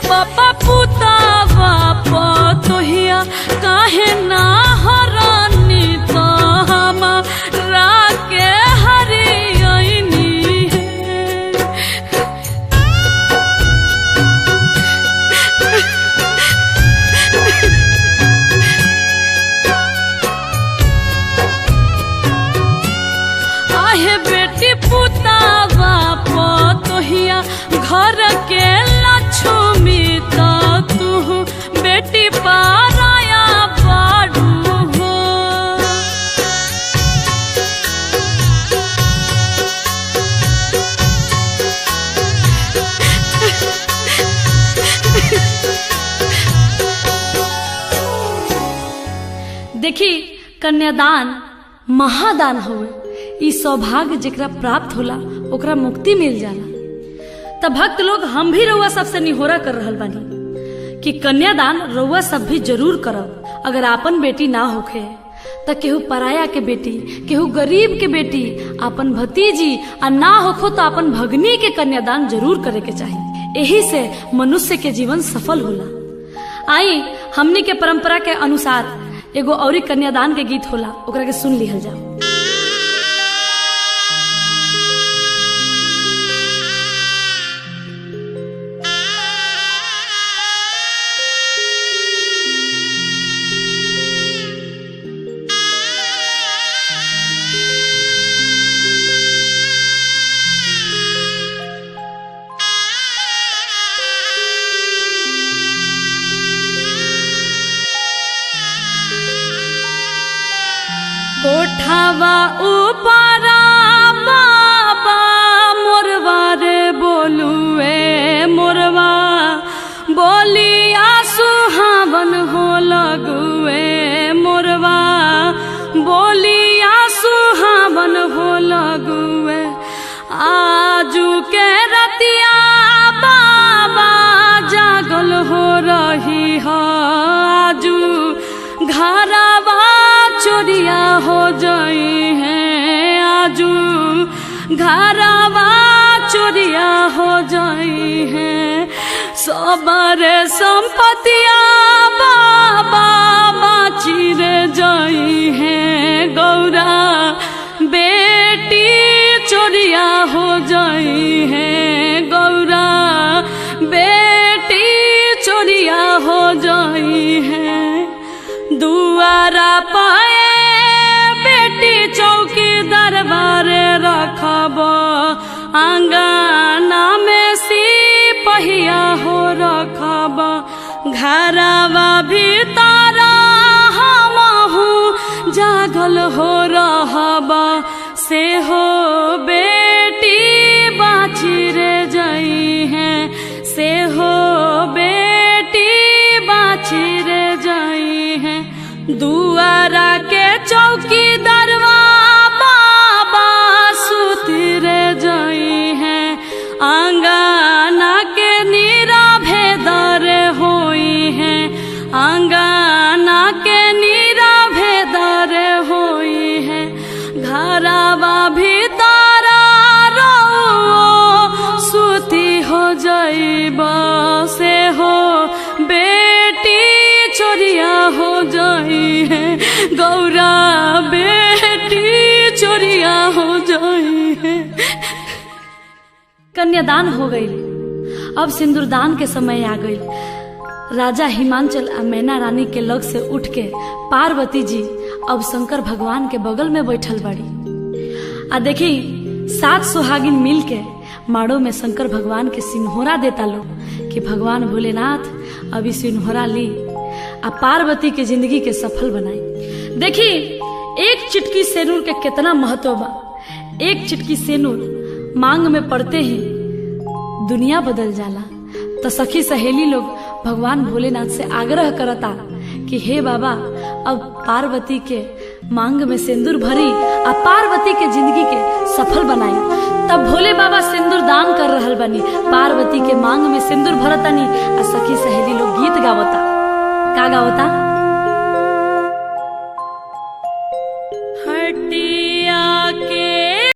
बाबा पुतावा पतोहिया काहे ना हरानी तो हमारा के हरियनी आहे बेटी पुतावा पतोहिया घर के लक्ष्मी तो तू बेटी पाराया बाड़ू हो। देखी कन्यादान महादान होवे, ई सौभाग्य जेकरा प्राप्त होला ओकरा मुक्ति मिल जाला। तब भक्त लोग हम भी रउआ सबसे निहोरा कर रहल बानी कि कन्यादान रउआ सब भी जरूर करब। अगर आपन बेटी ना होखे त केहू पराया के बेटी, केहू गरीब के बेटी, आपन भतीजी आ ना होखो तो आपन भगनी के कन्यादान जरूर करे के चाहिए। यही से मनुष्य के जीवन सफल होला। आई हमनी के परंपरा के अनुसार एगो औरी कन्यादान के गीत होला, ओकरा के सुन लिहल जाओ। कोठावा ऊपरा बाबा मोरवा रे बोलुए मोरवा बोलिया सुहावन हो लगुए मोरवा बोलिया सुहावन हो लगुए आजू के रतिया बाबा जागल हो रही हो आजू घरवा चोरिया हो जाई है आजू घरवा चोरिया हो जाई है सबरे संपत्तिया बाबा बाची रे जाई है गौरा बेटी चोरिया हो जाई है गौरा बेटी चोरिया हो जाई है दुआरा पाए बेटी चौकी दरबारे रखब आंगना में सिपहिया हो रखब घरवा भीतर हमहू जागल हो रहब से हो बेटी बाची रे जाई है से हो बेटी बाची रे जाई है दुआरा के चौकी दरवा बाबा सुती रे जाई है आंगना के नीरा भेदर होई है आंगना के नीरा भेदर होई है घरवा भीतर रो सुती हो जाइबा से हो बेटी चोरिया हो जाई है गौरा बेटी चोरिया हो जाई है। कन्यादान हो गई, अब सिंदूरदान के समय आ गई। राजा हिमांचल आ मैना रानी के लग से उठ के पार्वती जी अब शंकर भगवान के बगल में बैठल बड़ी आ देखी 7 सुहागिन मिल के माड़ो में शंकर भगवान के सिन्होरा देता लोग कि भगवान भोलेनाथ अभी सिन्होरा ली आ पार्वती के जिंदगी के सफल बनाई। देखी एक चिटकी सेनूर के कितना महत्व बा। एक चिटकी सेनूर मांग में पड़ते ही दुनिया बदल जाला। तो सखी सहेली लोग भगवान भोलेनाथ से आग्रह करता कि हे बाबा अब पार्वती के मांग में सिंदूर भरी आ पार्वती के जिंदगी के सफल बनाई। तब भोले बाबा सिंदूर दान कर रहल बनी, पार्वती के मांग में सिंदूर भरतनी आ सखी सहेली लोग गीत गावता। का गावता?